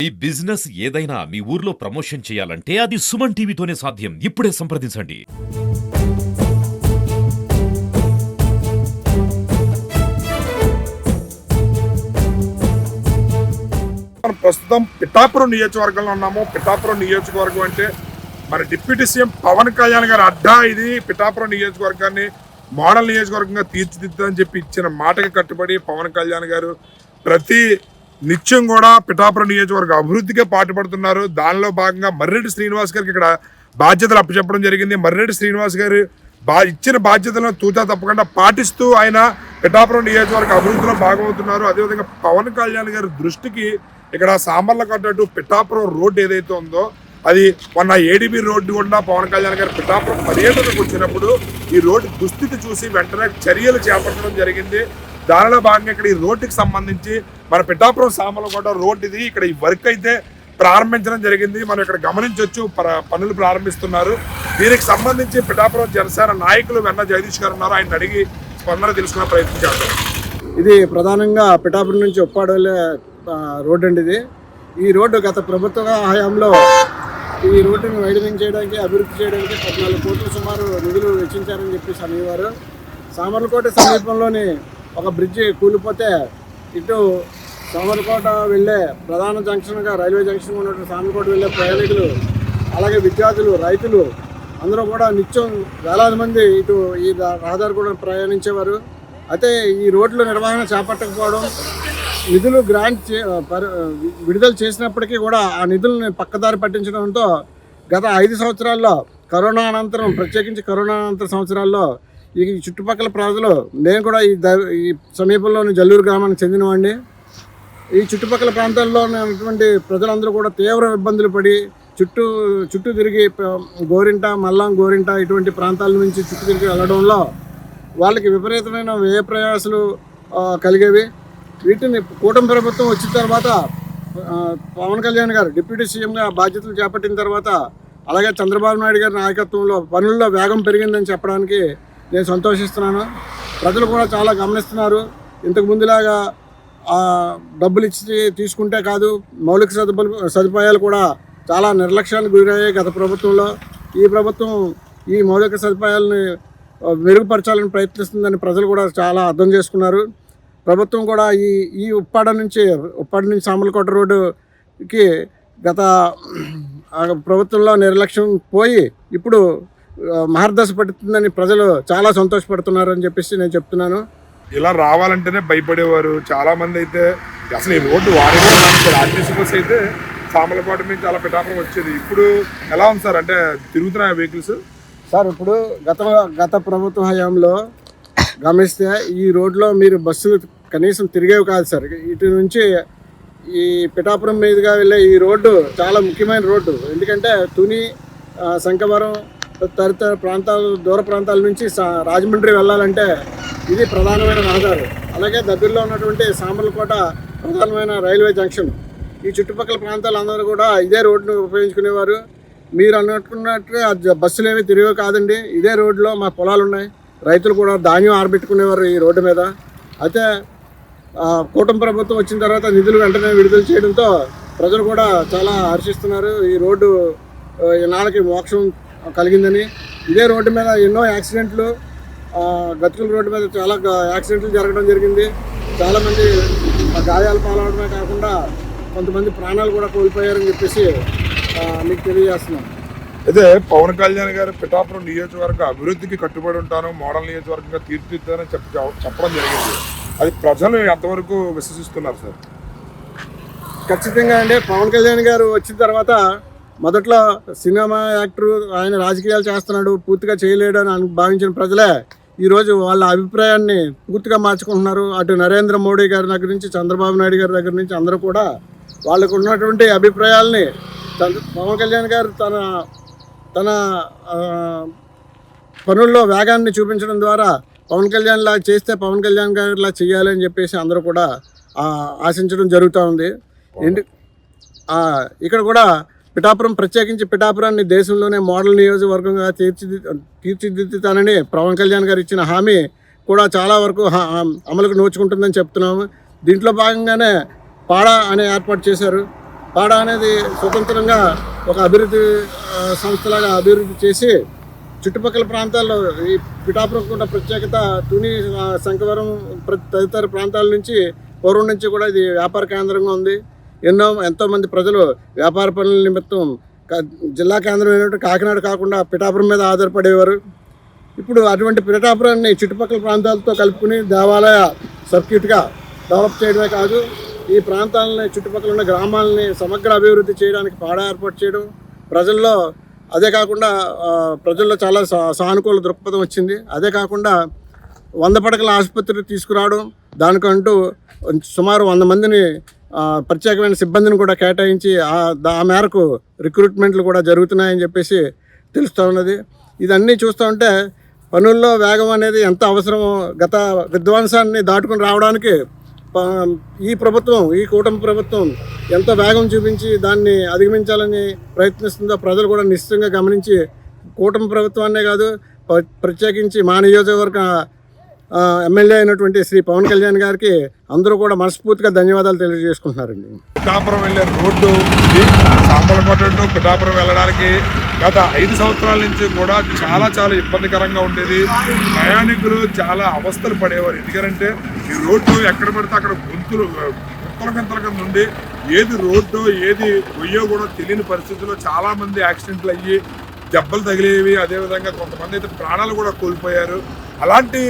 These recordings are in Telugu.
ఈ బిజినెస్ ఏదైనా మీ ఊర్లో ప్రమోషన్ చేయాలంటే అది సుమన్ టీవీతోనే సాధ్యం. ఇప్పుడే సంప్రదించండి. మనం ప్రస్తుతం పిఠాపురం నియోజకవర్గంలో ఉన్నాము. పిఠాపురం నియోజకవర్గం అంటే మన డిప్యూటీ సీఎం పవన్ కళ్యాణ్ గారి అడ్డా. ఇది పిఠాపురం నియోజకవర్గాన్ని మోడల్ నియోజకవర్గంగా తీర్చిదిద్దని చెప్పి ఇచ్చిన మాటకి కట్టుబడి పవన్ కళ్యాణ్ గారు ప్రతి నిత్యం కూడా పిఠాపురం నియోజకవర్గ అభివృద్ధికే పాటుపడుతున్నారు. దానిలో భాగంగా మర్రెడ్డి శ్రీనివాస్ గారికి ఇక్కడ బాధ్యతలు అప్పచెప్పడం జరిగింది. మర్రెడ్డి శ్రీనివాస్ గారు ఇచ్చిన బాధ్యతలను తూచా తప్పకుండా పాటిస్తూ ఆయన పిఠాపురం నియోజకవర్గ అభివృద్ధిలో భాగమవుతున్నారు. అదేవిధంగా పవన్ కళ్యాణ్ గారి దృష్టికి ఇక్కడ సామర్లకోట టు పిఠాపురం రోడ్డు ఏదైతే ఉందో అది మొన్న ఏడీబీ రోడ్డు కూడా పవన్ కళ్యాణ్ గారు పిఠాపురం పర్యటనకు వచ్చినప్పుడు ఈ రోడ్డు దుస్థితి చూసి వెంటనే చర్యలు చేపట్టడం జరిగింది. దానిలో భాగంగా ఇక్కడ ఈ రోడ్డుకి సంబంధించి మన పిఠాపురం సామర్లకోట రోడ్డు ఇది. ఇక్కడ ఈ వర్క్ అయితే ప్రారంభించడం జరిగింది. మనం ఇక్కడ గమనించవచ్చు పనులు ప్రారంభిస్తున్నారు. దీనికి సంబంధించి పిఠాపురం జనసేన నాయకులు వెన్న జగదీష్ గారు ఉన్నారు. ఆయన అడిగి స్పందన తెలుసుకునే ప్రయత్నం చేస్తారు. ఇది ప్రధానంగా పిఠాపురం నుంచి ఉప్పాడ వెళ్ళే రోడ్డు అండి. ఇది ఈ రోడ్డు గత ప్రభుత్వ హయాంలో ఈ రోడ్డును వైడనింగ్ చేయడానికి అభివృద్ధి చేయడానికి 14 కోట్లు సుమారు నిధులు వెచ్చించారని చెప్పేసి అనేవారు. సామర్లకోట సమీపంలోని ఒక బ్రిడ్జి కూలిపోతే ఇటు సామర్లకోట వెళ్ళే ప్రధాన జంక్షన్గా రైల్వే జంక్షన్ ఉన్నటువంటి సామర్లకోట వెళ్ళే ప్రయాణికులు అలాగే విద్యార్థులు రైతులు అందరూ కూడా నిత్యం వేలాది మంది ఇటు ఈ రహదారి కూడా ప్రయాణించేవారు. అయితే ఈ రోడ్ల నిర్వహణ చేపట్టకపోవడం, నిధులు విడుదల చేసినప్పటికీ కూడా ఆ నిధులను పక్కదారి పట్టించడంతో గత 5 సంవత్సరాల్లో కరోనా అనంతరం ప్రత్యేకించి కరోనా అనంతర సంవత్సరాల్లో ఈ చుట్టుపక్కల ప్రజలు, నేను కూడా ఈ సమీపంలోని జల్లూరు గ్రామానికి చెందినవాడిని. ఈ చుట్టుపక్కల ప్రాంతాల్లో ఉన్నటువంటి ప్రజలందరూ కూడా తీవ్ర ఇబ్బందులు పడి చుట్టూ తిరిగి గోరింట, మల్లాం, గోరింట ఇటువంటి ప్రాంతాల నుంచి చుట్టూ తిరిగి వెళ్ళడంలో వాళ్ళకి విపరీతమైన వ్యయ ప్రయాసాలు కలిగేవి. వీటిని కూటమి ప్రభుత్వం వచ్చిన తర్వాత పవన్ కళ్యాణ్ గారు డిప్యూటీ సీఎంగా బాధ్యతలు చేపట్టిన తర్వాత అలాగే చంద్రబాబు నాయుడు గారి నాయకత్వంలో పనుల్లో వేగం పెరిగిందని చెప్పడానికి నేను సంతోషిస్తున్నాను. ప్రజలు కూడా చాలా గమనిస్తున్నారు. ఇంతకు ముందులాగా డబ్బులు ఇచ్చి తీసుకుంటే కాదు, మౌలిక సదుపాయాలు కూడా చాలా నిర్లక్ష్యానికి గురయ్యాయి గత ప్రభుత్వంలో. ఈ ప్రభుత్వం ఈ మౌలిక సదుపాయాలని మెరుగుపరచాలని ప్రయత్నిస్తుందని ప్రజలు కూడా చాలా అర్థం చేసుకున్నారు. ప్రభుత్వం కూడా ఈ ఉప్పాడ నుంచి సామర్లకోట రోడ్డుకి గత ప్రభుత్వంలో నిర్లక్ష్యం పోయి ఇప్పుడు మహర్దశ పడుతుందని ప్రజలు చాలా సంతోషపడుతున్నారు అని చెప్పేసి నేను చెప్తున్నాను. ఇలా రావాలంటేనే భయపడేవారు చాలా మంది. అయితే అసలు ఈ రోడ్డు వారిగా ఆర్టీసీ బస్ అయితే సామర్లకోట నుంచి అలా పిఠాపురం వచ్చేది. ఇప్పుడు ఎలా ఉంది సార్? అంటే తిరుగుతున్నాయి వెహికల్స్ సార్? ఇప్పుడు గత ప్రభుత్వ హయాంలో గమనిస్తే ఈ రోడ్లో మీరు బస్సులు కనీసం తిరిగేవి కాదు సార్. ఇటు నుంచి ఈ పిఠాపురం మీదుగా వెళ్ళే ఈ రోడ్డు చాలా ముఖ్యమైన రోడ్డు. ఎందుకంటే తుని, శంఖవరం తదితర దూర ప్రాంతాల నుంచి రాజమండ్రి వెళ్ళాలంటే ఇది ప్రధానమైన రహదారి. అలాగే దగ్గరలో ఉన్నటువంటి సామర్లకోట ప్రధానమైన రైల్వే జంక్షన్. ఈ చుట్టుపక్కల ప్రాంతాలందరూ కూడా ఇదే రోడ్డును ఉపయోగించుకునేవారు. మీరు అనుకున్నట్టుగా బస్సులు ఏమీ తిరిగేవి కాదండి. ఇదే రోడ్లో మా పొలాలు ఉన్నాయి. రైతులు కూడా ధాన్యం ఆరబెట్టుకునేవారు ఈ రోడ్డు మీద. అయితే కూటమి ప్రభుత్వం వచ్చిన తర్వాత నిధులు వెంటనే విడుదల చేయడంతో ప్రజలు కూడా చాలా హర్షిస్తున్నారు. ఈ రోడ్డు నాళ్ళకి మోక్షం కలిగిందని. ఇదే రోడ్డు మీద ఎన్నో యాక్సిడెంట్లు, గతుకుల రోడ్డు మీద చాలా యాక్సిడెంట్లు జరగడం జరిగింది. చాలామంది గాయాలు పాలవడమే కాకుండా కొంతమంది ప్రాణాలు కూడా కోల్పోయారని చెప్పేసి మీకు తెలియజేస్తున్నాం. అయితే పవన్ కళ్యాణ్ గారు పిఠాపురం నియోజకవర్గ అభివృద్ధికి కట్టుబడి ఉంటాను, మోడల్ నియోజకవర్గంగా తీర్చిదిద్దారని చెప్పడం జరిగింది. అది ప్రజలు ఎంతవరకు విశ్వసిస్తున్నారు సార్? ఖచ్చితంగా అండి. పవన్ కళ్యాణ్ గారు వచ్చిన తర్వాత మొదట్లో సినిమా యాక్టర్, ఆయన రాజకీయాలు చేస్తున్నాడు, పూర్తిగా చేయలేడు అని భావించిన ప్రజలే ఈరోజు వాళ్ళ అభిప్రాయాన్ని పూర్తిగా మార్చుకుంటున్నారు. అటు నరేంద్ర మోడీ గారి దగ్గర నుంచి చంద్రబాబు నాయుడు గారి దగ్గర నుంచి అందరూ కూడా వాళ్ళకు ఉన్నటువంటి అభిప్రాయాల్ని పవన్ కళ్యాణ్ గారు తన పనుల్లో వేగాన్ని చూపించడం ద్వారా పవన్ కళ్యాణ్ లా చేస్తే పవన్ కళ్యాణ్ గారిలా చేయాలి అని చెప్పేసి అందరూ కూడా ఆశించడం జరుగుతూ ఉంది. ఇక్కడ కూడా పిఠాపురం, ప్రత్యేకించి పిఠాపురాన్ని దేశంలోనే మోడల్ నియోజకవర్గంగా తీర్చిదిద్దుతానని పవన్ కళ్యాణ్ గారు ఇచ్చిన హామీ కూడా చాలా వరకు అమలుకు నోచుకుంటుందని చెప్తున్నాము. దీంట్లో భాగంగానే పాడా అనే ఏర్పాటు చేశారు. పాడ అనేది స్వతంత్రంగా ఒక అభివృద్ధి సంస్థలాగా అభివృద్ధి చేసి చుట్టుపక్కల ప్రాంతాల్లో ఈ పిఠాపురం కూడా ప్రత్యేకత తుని శంకవరం తదితర ప్రాంతాల నుంచి పూర్వం నుంచి కూడా ఇది వ్యాపార కేంద్రంగా ఉంది. ఎంతోమంది ప్రజలు వ్యాపార పనుల నిమిత్తం జిల్లా కేంద్రం అయినట్టు కాకినాడ కాకుండా పిఠాపురం మీద ఆధారపడేవారు. ఇప్పుడు అటువంటి పిఠాపురాన్ని చుట్టుపక్కల ప్రాంతాలతో కలుపుకుని దేవాలయ సర్క్యూట్గా డెవలప్ చేయడమే కాదు, ఈ ప్రాంతాలని చుట్టుపక్కల ఉన్న గ్రామాలని సమగ్ర అభివృద్ధి చేయడానికి పాడ ఏర్పాటు చేయడం, ప్రజల్లో అదే కాకుండా ప్రజల్లో చాలా సానుకూల దృక్పథం వచ్చింది. అదే కాకుండా 100 పడకల ఆసుపత్రి తీసుకురావడం, దానికంటూ సుమారు 100 మందిని ప్రత్యేకమైన సిబ్బందిని కూడా కేటాయించి ఆ మేరకు రిక్రూట్మెంట్లు కూడా జరుగుతున్నాయని చెప్పేసి తెలుస్తూ ఉన్నది. ఇదన్నీ చూస్తూ ఉంటే పనుల్లో వేగం అనేది ఎంత అవసరమో, గత విధ్వంసాన్ని దాటుకుని రావడానికి ఈ ప్రభుత్వం, ఈ కూటమి ప్రభుత్వం ఎంతో వేగం చూపించి దాన్ని అధిగమించాలని ప్రయత్నిస్తుందో ప్రజలు కూడా నిశ్చితంగా గమనించి కూటమి ప్రభుత్వాన్నే కాదు, ప్రత్యేకించి మా నియోజకవర్గ ఎమ్మెల్యే అయినటువంటి శ్రీ పవన్ కళ్యాణ్ గారికి అందరూ కూడా మనస్ఫూర్తిగా ధన్యవాదాలు తెలియజేసుకుంటున్నారండి. పిఠాపురం వెళ్ళే రోడ్డు సాంబలకోట టు పిఠాపురం వెళ్ళడానికి గత 5 సంవత్సరాల నుంచి కూడా చాలా ఇబ్బందికరంగా ఉండేది. ప్రయాణికులు చాలా అవస్థలు పడేవారు. ఎందుకంటే ఈ రోడ్డు ఎక్కడ పడితే అక్కడ గుంతల కింద నుండి ఏది రోడ్డు ఏది గొయ్యో కూడా తెలియని పరిస్థితుల్లో చాలా మంది యాక్సిడెంట్లు అయ్యి దెబ్బలు తగిలేవి. అదేవిధంగా కొంతమంది అయితే ప్రాణాలు కూడా కోల్పోయారు. అలాంటి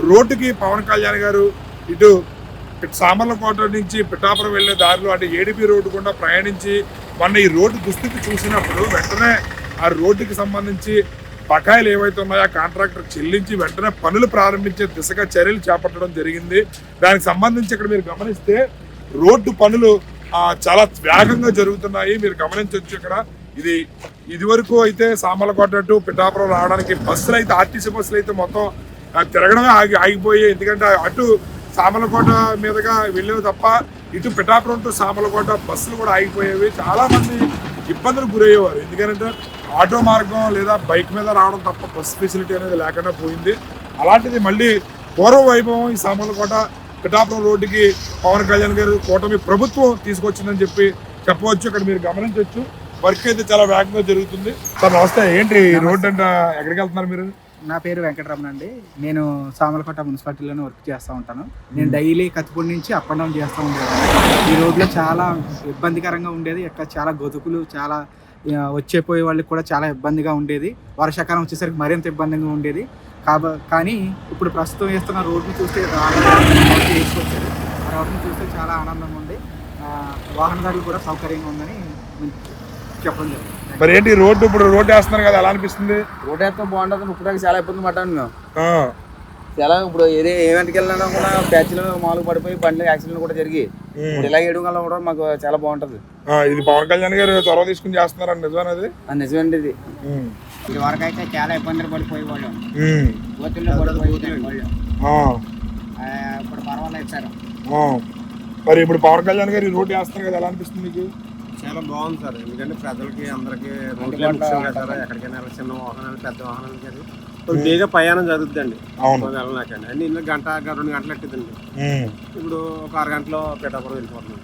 రోడ్డుకి పవన్ కళ్యాణ్ గారు ఇటు సామర్లకోట నుంచి పిఠాపురం వెళ్ళే దారిలో అంటే ఏడిపి రోడ్డు గుండా ప్రయాణించి మొన్న ఈ రోడ్డు దుస్థితి చూసినప్పుడు వెంటనే ఆ రోడ్డుకి సంబంధించి బకాయిలు ఏవైతే ఉన్నాయో ఆ కాంట్రాక్టర్ చెల్లించి వెంటనే పనులు ప్రారంభించే దిశగా చర్యలు చేపట్టడం జరిగింది. దానికి సంబంధించి ఇక్కడ మీరు గమనిస్తే రోడ్డు పనులు చాలా వేగంగా జరుగుతున్నాయి. మీరు గమనించవచ్చు. ఇక్కడ ఇది వరకు అయితే సామర్లకోట టు పిఠాపురం రావడానికి బస్సులు అయితే ఆర్టీసీ బస్సులు అయితే మొత్తం తిరగడమే ఆగిపోయాయి. ఎందుకంటే అటు సామర్లకోట మీదుగా వెళ్ళేవి తప్ప ఇటు పిఠాపురం టు సామర్లకోట బస్సులు కూడా ఆగిపోయేవి. చాలా మంది ఇబ్బందులు గురయ్యేవారు. ఎందుకంటే ఆటో మార్గం లేదా బైక్ మీద రావడం తప్ప బస్ ఫెసిలిటీ అనేది లేకుండా పోయింది. అలాంటిది మళ్ళీ పూర్వ వైభవం ఈ సామర్లకోట పిఠాపురం రోడ్డుకి పవన్ కళ్యాణ్ గారు కూటమి ప్రభుత్వం తీసుకొచ్చిందని చెప్పవచ్చు. ఇక్కడ మీరు గమనించవచ్చు. వర్క్ అయితే చాలా వేగంగా జరుగుతుంది. సార్ నమస్తే. ఏంటి రోడ్డు అంటే ఎక్కడికి వెళ్తున్నారు మీరు? నా పేరు వెంకటరమణ అండి. నేను సామర్లకోట మున్సిపాలిటీలోనే వర్క్ చేస్తూ ఉంటాను. నేను డైలీ కత్తిపూడి నుంచి అప్ అండ్ డౌన్ చేస్తూ ఉండేవాడిని. ఈ రోడ్లో చాలా ఇబ్బందికరంగా ఉండేది. ఇక్కడ చాలా గతుకులు, చాలా వచ్చేపోయే వాళ్ళకి కూడా చాలా ఇబ్బందిగా ఉండేది. వర్షాకాలం వచ్చేసరికి మరింత ఇబ్బందిగా ఉండేది. కానీ ఇప్పుడు ప్రస్తుతం వేస్తున్న రోడ్ని చూస్తే వేసుకొచ్చారు. ఆ రోడ్ని చూస్తే చాలా ఆనందంగా ఉంది. వాహనదారులు కూడా సౌకర్యంగా ఉందని చెప్పడం జరిగింది. మరి ఏంటి రోడ్డు ఇప్పుడు రోడ్డు వేస్తున్నారు కదా, ఎలా అనిపిస్తుంది? రోడ్డు వేస్తే బాగుంటుంది. ఇప్పుడు చాలా ఇబ్బంది పడ్డాను మేము. చాలా ఇప్పుడు ఏమంటికి వెళ్ళినా కూడా ప్యాచ్లు మామూలు పడిపోయి బండ్లు యాక్సిడెంట్ కూడా జరిగి ఇప్పుడు ఇలా వేయడం వల్ల కూడా మాకు చాలా బాగుంటది. ఇది పవన్ కళ్యాణ్ గారు చొరవ తీసుకుని చేస్తున్నారండి, నిజమేనది? నిజమండి. ఇది ఇది వరకు అయితే చాలా ఇబ్బందులు పడిపోయేవాళ్ళం. గోతుల్లో పడిపోయేవాళ్ళు. ఇప్పుడు పర్వాలేదు సార్. మరి ఇప్పుడు పవన్ కళ్యాణ్ గారు ఈ రోడ్డు వేస్తున్నారు కదా, ఎలా అనిపిస్తుంది మీకు? చాలా బాగుంది సార్. ఎందుకంటే ప్రజలకి అందరికి రోడ్లే ముఖ్యం కదా సార్. ఎక్కడికైనా చిన్న వాహనాలు పెద్ద వాహనాలు కానీ బేగా ప్రయాణం జరుగుతుందండి. వెళ్ళనాకండి అన్ని ఇల్లు గంట 2 గంటలు ఎట్టిందండి. ఇప్పుడు ఒక 6 గంటలో పిఠాపురం వెళ్ళిపోతున్నాం.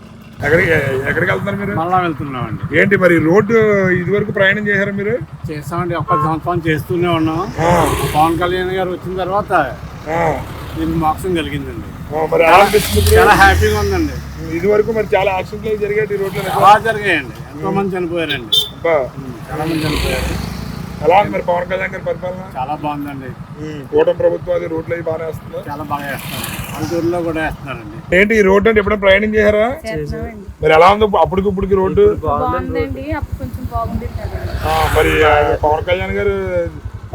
ఎక్కడికి వెళ్తున్నారు మీరు? మళ్ళా వెళ్తున్నామండి. ఏంటి మరి రోడ్డు ఇది వరకు ప్రయాణం చేశారా మీరు? చేస్తామండి. 1 సంవత్సరం చేస్తూనే ఉన్నాం. పవన్ కళ్యాణ్ గారు వచ్చిన తర్వాత దీనికి మోక్షం కలిగిందండి. మరి చాలా హ్యాపీగా ఉందండి. ఇది వరకు మరి చాలా యాక్సిడెంట్లు జరిగాయి ఈ రోడ్లో. బాగా జరిగాయండి. ఎంతో మంది చనిపోయారండి. చాలా మంది చనిపోయారు. ఎలా ఉంది మరి పవన్ కళ్యాణ్ గారి పరిపాలన? చాలా బాగుందండి. కూటమి ప్రభుత్వం అది రోడ్లు అవి బాగా వేస్తుంది. చాలా బాగా వేస్తున్నారు. పల్లెటూరులో కూడా వేస్తున్నారండి. ఏంటి ఈ రోడ్డు అంటే ఎప్పుడైనా ప్రయాణం చేశారా? మరి ఎలా ఉంది అప్పటికి ఇప్పటికి రోడ్డు? మరి పవన్ కళ్యాణ్ గారు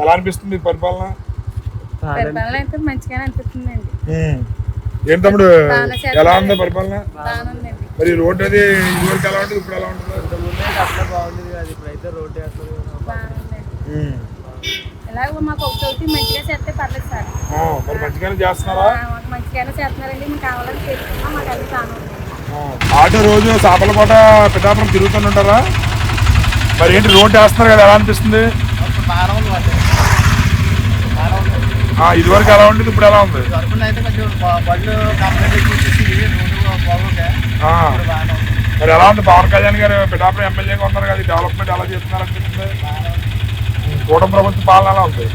ఎలా అనిపిస్తుంది పరిపాలన? అయితే మంచిగానే అనిపిస్తుందండి. ఏం తమ్ముడు ఎలా ఉంది పరిపాలన? మరి రోడ్డు అది ఇదివరకు ఎలా ఉంటుంది, ఇప్పుడు ఎలా ఉంటుంది? ఇప్పుడైతే రోడ్డు ఎలాగో మాకు ఒక చోటి మంచిగా చేస్తే పర్లేదు సార్. మరి మంచిగానే చేస్తున్నారా? మంచిగానే చేస్తున్నారండి. మీకు కావాలని చేసుకున్నా మాకు అన్ని కావాలి. ఆటో రోజు సామర్లకోట పిఠాపురం తిరుగుతుంటారా? మరి ఏంటి రోడ్డు వేస్తున్నారు కదా, ఎలా అనిపిస్తుంది? ఇదివరకు ఎలా ఉంటుంది, ఇప్పుడు ఎలా ఉంది? మరి ఎలా ఉంది పవన్ కళ్యాణ్ గారు పిఠాపురం ఎమ్మెల్యేగా ఉన్నారు కదా, డెవలప్మెంట్ ఎలా చేస్తున్నారు అనిపిస్తుంది? కూటమి ప్రభుత్వ పాలన ఎలా ఉంది?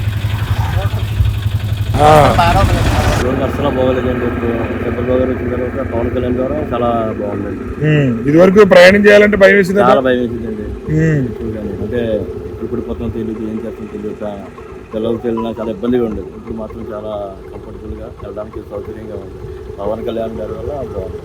రోడ్డు అసలు బాగోలేదండి. చంద్రబాబు గారు వచ్చిన తర్వాత పవన్ కళ్యాణ్ ద్వారా చాలా బాగుందండి. ఇది వరకు ప్రయాణం చేయాలంటే భయం వేసింది, చాలా భయం వేసిందండి. అంటే ఇప్పుడు కొత్త తెలియదు, ఏం చేస్తాం తెలియక పిల్లలకి వెళ్ళినా చాలా ఇబ్బందిగా ఉండేది. ఇప్పుడు మాత్రం చాలా కంఫర్టబుల్గా వెళ్ళడానికి సౌకర్యంగా ఉంది. పవన్ కళ్యాణ్ గారి వల్ల బాగుంది.